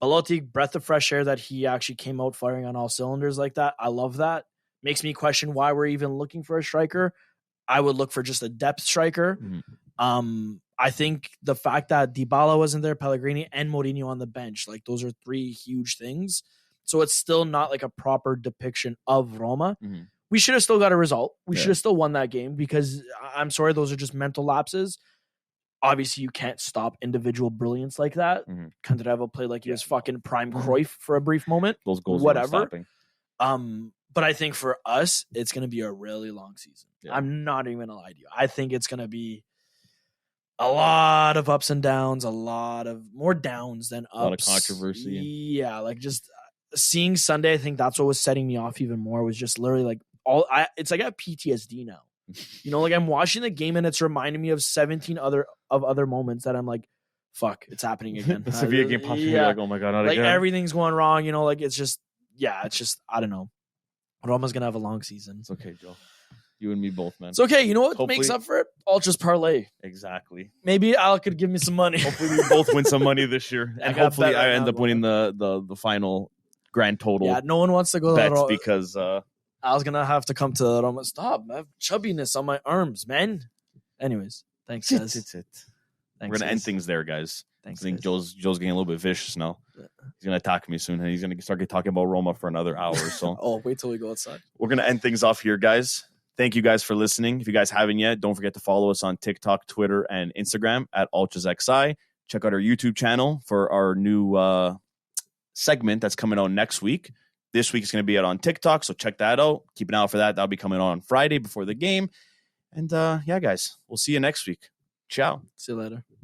Speaker 1: Belotti, breath of fresh air that he actually came out firing on all cylinders like that. I love that. Makes me question why we're even looking for a striker. I would look for just a depth striker. Mm-hmm. I think the fact that Dybala wasn't there, Pellegrini, and Mourinho on the bench, those are 3 huge things. So it's still not a proper depiction of Roma. Mm-hmm. We should have still got a result. We should have still won that game, because I'm sorry, those are just mental lapses. Obviously, you can't stop individual brilliance like that. Mm-hmm. Candreva played he was fucking prime Cruyff for a brief moment.
Speaker 2: Those goals
Speaker 1: whatever. But I think for us, it's going to be a really long season. Yeah. I'm not even going to lie to you. I think it's going to be a lot of ups and downs, a lot of more downs than ups.
Speaker 2: A lot of controversy.
Speaker 1: Yeah, just seeing Sunday, I think that's what was setting me off even more, was just literally it's I got PTSD now. I'm watching the game and it's reminding me of 17 other moments that I'm fuck, it's happening again.
Speaker 2: The Sevilla game pops me oh my god, not again.
Speaker 1: Everything's going wrong, it's just I don't know. Roma's gonna have a long season.
Speaker 2: It's okay, Joe. You and me both, man.
Speaker 1: It's okay. You know what makes up for it? Ultras parlay.
Speaker 2: Exactly.
Speaker 1: Maybe Al could give me some money.
Speaker 2: Hopefully we both win some money this year. And hopefully I end up winning the final grand total.
Speaker 1: Yeah, no one wants to go
Speaker 2: bets because
Speaker 1: Al's gonna have to come to Roma. Stop, I have chubbiness on my arms, man. Anyways, thanks, guys.
Speaker 2: It's it. We're gonna end things there, guys.
Speaker 1: Thanks.
Speaker 2: I think Joe's getting a little bit vicious now. He's gonna attack me soon, and he's gonna start talking about Roma for another hour or so.
Speaker 1: Oh, wait till we go outside.
Speaker 2: We're gonna end things off here, guys. Thank you guys for listening. If you guys haven't yet, don't forget to follow us on TikTok, Twitter, and Instagram at UltrasXI. Check out our YouTube channel for our new segment that's coming out next week. This week is going to be out on TikTok, so check that out. Keep an eye out for that. That'll be coming on Friday before the game. And yeah, guys, we'll see you next week. Ciao.
Speaker 1: See you later.